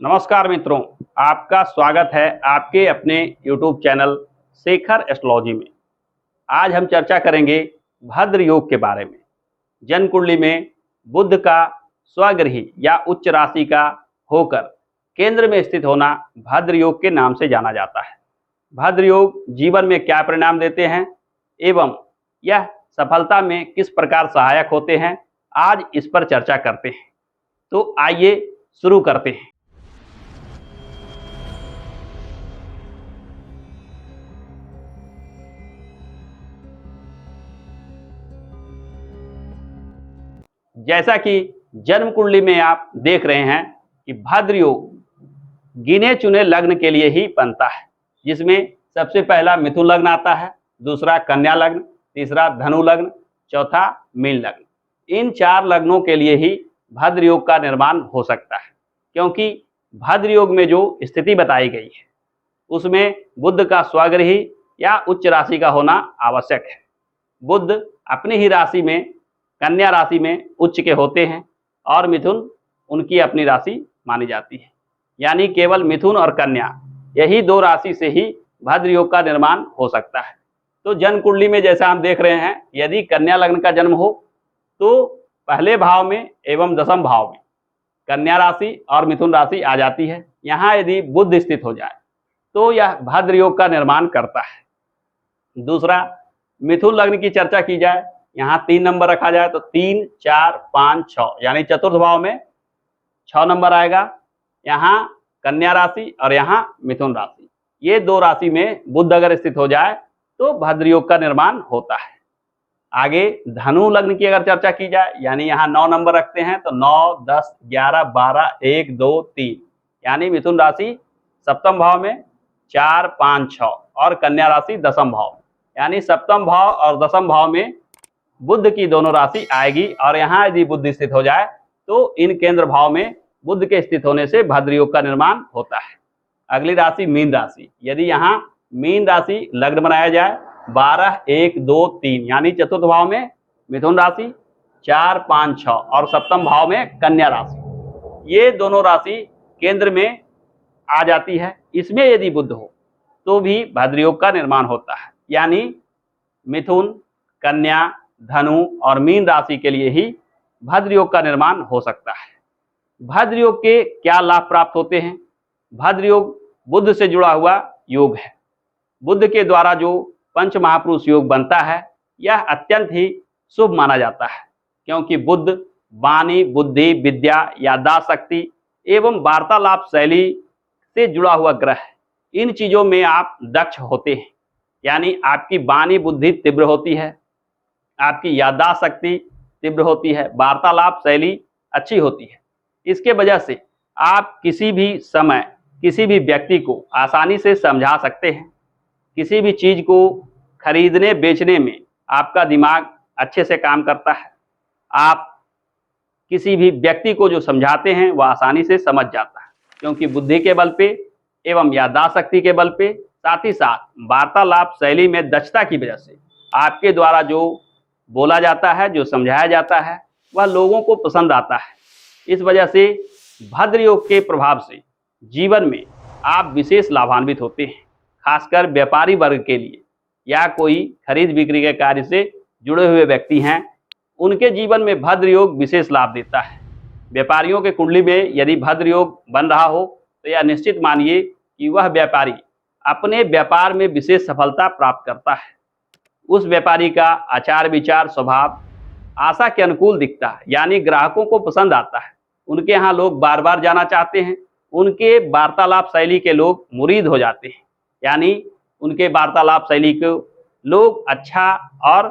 नमस्कार मित्रों, आपका स्वागत है आपके अपने YouTube चैनल शेखर एस्ट्रोलॉजी में। आज हम चर्चा करेंगे भद्र योग के बारे में। जन्म कुंडली में बुध का स्वगृही या उच्च राशि का होकर केंद्र में स्थित होना भद्र योग के नाम से जाना जाता है। भद्र योग जीवन में क्या परिणाम देते हैं एवं यह सफलता में किस प्रकार सहायक होते हैं, आज इस पर चर्चा करते हैं। तो आइए शुरू करते हैं। जैसा कि जन्म कुंडली में आप देख रहे हैं कि भद्र योग गिने चुने लग्न के लिए ही बनता है, जिसमें सबसे पहला मिथुन लग्न आता है, दूसरा कन्या लग्न, तीसरा धनु लग्न, चौथा मीन लग्न। इन चार लग्नों के लिए ही भद्र योग का निर्माण हो सकता है, क्योंकि भद्र योग में जो स्थिति बताई गई है उसमें बुध का स्वगृही या उच्च राशि का होना आवश्यक है। बुध अपनी ही राशि में कन्या राशि में उच्च के होते हैं और मिथुन उनकी अपनी राशि मानी जाती है, यानी केवल मिथुन और कन्या यही दो राशि से ही भद्र योग का निर्माण हो सकता है। तो जन्म कुंडली में जैसा हम देख रहे हैं, यदि कन्या लग्न का जन्म हो तो पहले भाव में एवं दसम भाव में कन्या राशि और मिथुन राशि आ जाती है। यहाँ यदि बुध स्थित हो जाए तो यह भद्र योग का निर्माण करता है। दूसरा, मिथुन लग्न की चर्चा की जाए, यहाँ 3 नंबर रखा जाए तो 3, 4, 5, 6 यानी चतुर्थ भाव में 6 नंबर आएगा। यहाँ कन्या राशि और यहाँ मिथुन राशि, ये दो राशि में बुध अगर स्थित हो जाए तो भद्र योग का निर्माण होता है। आगे धनु लग्न की अगर चर्चा की जाए, यानी यहाँ 9 नंबर रखते हैं तो 9, 10, 11, 12, 1, 2, 3 यानी मिथुन राशि सप्तम भाव में, 4, 5, 6 और कन्या राशि दसम भाव में, यानी सप्तम भाव और दसम भाव में बुध की दोनों राशि आएगी। और यहाँ यदि बुध स्थित हो जाए तो इन केंद्र भाव में बुध के स्थित होने से भद्र योग का निर्माण होता है। अगली राशि मीन राशि, यदि यहाँ मीन राशि लग्न बनाया जाए 12, 1, 2, 3 यानी चतुर्थ भाव में मिथुन राशि, 4, 5, 6 और सप्तम भाव में कन्या राशि, ये दोनों राशि केंद्र में आ जाती है। इसमें यदि बुध हो तो भी भद्र योग का निर्माण होता है, यानी मिथुन, कन्या, धनु और मीन राशि के लिए ही भद्र योग का निर्माण हो सकता है। भद्र योग के क्या लाभ प्राप्त होते हैं? भद्र योग बुध से जुड़ा हुआ योग है। बुध के द्वारा जो पंच महापुरुष योग बनता है यह अत्यंत ही शुभ माना जाता है, क्योंकि बुध वाणी, बुद्धि, विद्या, याददाश्त शक्ति एवं वार्तालाप शैली से जुड़ा हुआ ग्रह है। इन चीजों में आप दक्ष होते हैं, यानी आपकी वाणी बुद्धि तीव्र होती है, आपकी याददाश्त शक्ति तीव्र होती है, वार्तालाप शैली अच्छी होती है। इसके वजह से आप किसी भी समय किसी भी व्यक्ति को आसानी से समझा सकते हैं। किसी भी चीज को खरीदने बेचने में आपका दिमाग अच्छे से काम करता है। आप किसी भी व्यक्ति को जो समझाते हैं वह आसानी से समझ जाता है, क्योंकि बुद्धि के बल पे एवं याददाश्त शक्ति के बल पे, साथ ही साथ वार्तालाप शैली में दक्षता की वजह से आपके द्वारा जो बोला जाता है, जो समझाया जाता है, वह लोगों को पसंद आता है। इस वजह से भद्र योग के प्रभाव से जीवन में आप विशेष लाभान्वित होते हैं। खासकर व्यापारी वर्ग के लिए या कोई खरीद बिक्री के कार्य से जुड़े हुए व्यक्ति हैं, उनके जीवन में भद्र योग विशेष लाभ देता है। व्यापारियों के कुंडली में यदि भद्र योग बन रहा हो तो यह निश्चित मानिए कि वह व्यापारी अपने व्यापार में विशेष सफलता प्राप्त करता है। उस व्यापारी का आचार विचार स्वभाव आशा के अनुकूल दिखता है, यानी ग्राहकों को पसंद आता है। उनके यहाँ लोग बार बार जाना चाहते हैं। उनके वार्तालाप शैली के लोग मुरीद हो जाते हैं, यानी उनके वार्तालाप शैली को लोग अच्छा और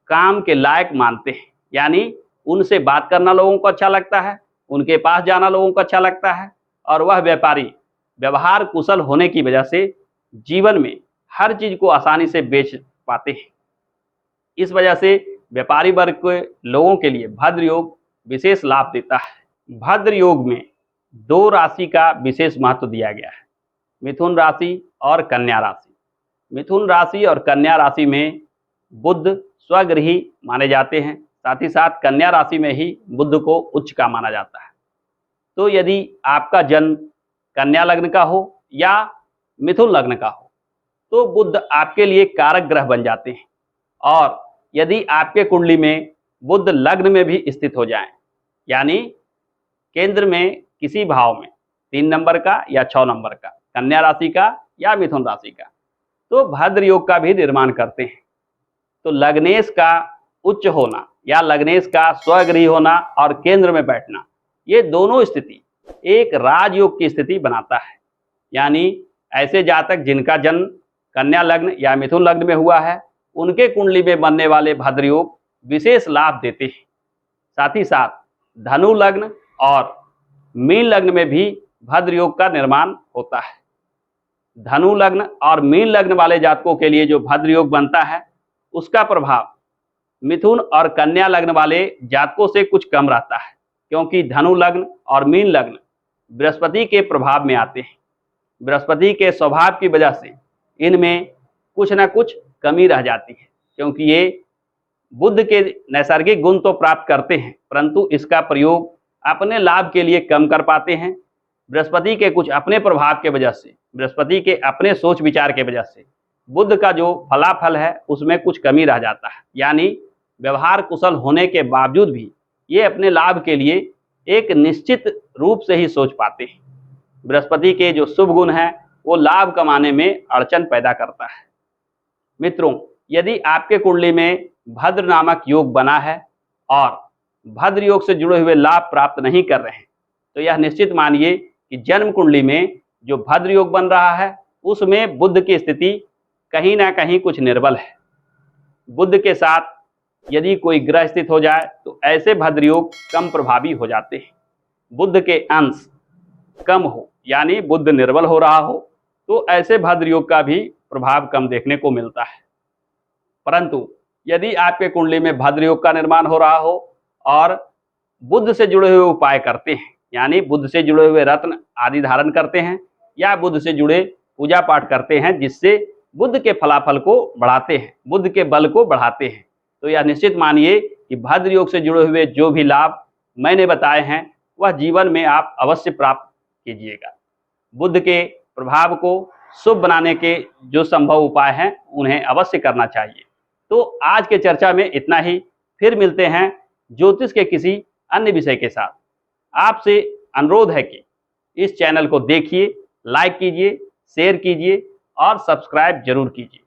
काम के लायक मानते हैं, यानी उनसे बात करना लोगों को अच्छा लगता है, उनके पास जाना लोगों को अच्छा लगता है। और वह व्यापारी व्यवहार कुशल होने की वजह से जीवन में हर चीज को आसानी से बेच पाते हैं। इस वजह से व्यापारी वर्ग के लोगों के लिए भद्र योग विशेष लाभ देता है। भद्र योग में 2 राशि का विशेष महत्व दिया गया है, मिथुन राशि और कन्या राशि। मिथुन राशि और कन्या राशि में बुध स्वगृही माने जाते हैं, साथ ही साथ कन्या राशि में ही बुध को उच्च का माना जाता है। तो यदि आपका जन्म कन्या लग्न का हो या मिथुन लग्न का हो तो बुध आपके लिए कारक ग्रह बन जाते हैं। और यदि आपके कुंडली में बुध लग्न में भी स्थित हो जाएं, यानी केंद्र में किसी भाव में 3 नंबर का या 6 नंबर का, कन्या राशि का या मिथुन राशि का, तो भद्र योग का भी निर्माण करते हैं। तो लग्नेश का उच्च होना या लग्नेश का स्वगृही होना और केंद्र में बैठना, ये दोनों स्थिति एक राजयोग की स्थिति बनाता है। यानी ऐसे जातक जिनका जन्म कन्या लग्न या मिथुन लग्न में हुआ है, उनके कुंडली में बनने वाले भद्र योग विशेष लाभ देते हैं। साथ ही साथ धनु लग्न और मीन लग्न में भी भद्र योग का निर्माण होता है। धनु लग्न और मीन लग्न वाले जातकों के लिए जो भद्र योग बनता है, उसका प्रभाव मिथुन और कन्या लग्न वाले जातकों से कुछ कम रहता है, क्योंकि धनु लग्न और मीन लग्न बृहस्पति के प्रभाव में आते हैं। बृहस्पति के स्वभाव की वजह से इनमें कुछ ना कुछ कमी रह जाती है, क्योंकि ये बुध के नैसर्गिक गुण तो प्राप्त करते हैं, परंतु इसका प्रयोग अपने लाभ के लिए कम कर पाते हैं। बृहस्पति के कुछ अपने प्रभाव के वजह से, बृहस्पति के अपने सोच विचार के वजह से बुध का जो फलाफल है उसमें कुछ कमी रह जाता है। यानी व्यवहार कुशल होने के बावजूद भी ये अपने लाभ के लिए एक निश्चित रूप से ही सोच पाते हैं। बृहस्पति के जो शुभ गुण हैं वो लाभ कमाने में अड़चन पैदा करता है। मित्रों, यदि आपके कुंडली में भद्र नामक योग बना है और भद्र योग से जुड़े हुए लाभ प्राप्त नहीं कर रहे हैं, तो यह निश्चित मानिए कि जन्म कुंडली में जो भद्र योग बन रहा है उसमें बुध की स्थिति कहीं ना कहीं कुछ निर्बल है। बुध के साथ यदि कोई ग्रह स्थित हो जाए तो ऐसे भद्र योग कम प्रभावी हो जाते हैं। बुध के अंश कम हो, यानी बुध निर्बल हो रहा हो, तो ऐसे भद्र योग का भी प्रभाव कम देखने को मिलता है। परंतु यदि आपके कुंडली में भद्र योग का निर्माण हो रहा हो और बुध से जुड़े हुए उपाय करते हैं, यानी बुध से जुड़े हुए रत्न आदि धारण करते हैं या बुध से जुड़े पूजा पाठ करते हैं जिससे बुध के फलाफल को बढ़ाते हैं, बुध के बल को बढ़ाते हैं, तो यह निश्चित मानिए कि भद्र योग से जुड़े हुए जो भी लाभ मैंने बताए हैं वह जीवन में आप अवश्य प्राप्त कीजिएगा। बुध के प्रभाव को शुभ बनाने के जो संभव उपाय हैं उन्हें अवश्य करना चाहिए। तो आज के चर्चा में इतना ही। फिर मिलते हैं ज्योतिष के किसी अन्य विषय के साथ। आपसे अनुरोध है कि इस चैनल को देखिए, लाइक कीजिए, शेयर कीजिए और सब्सक्राइब जरूर कीजिए।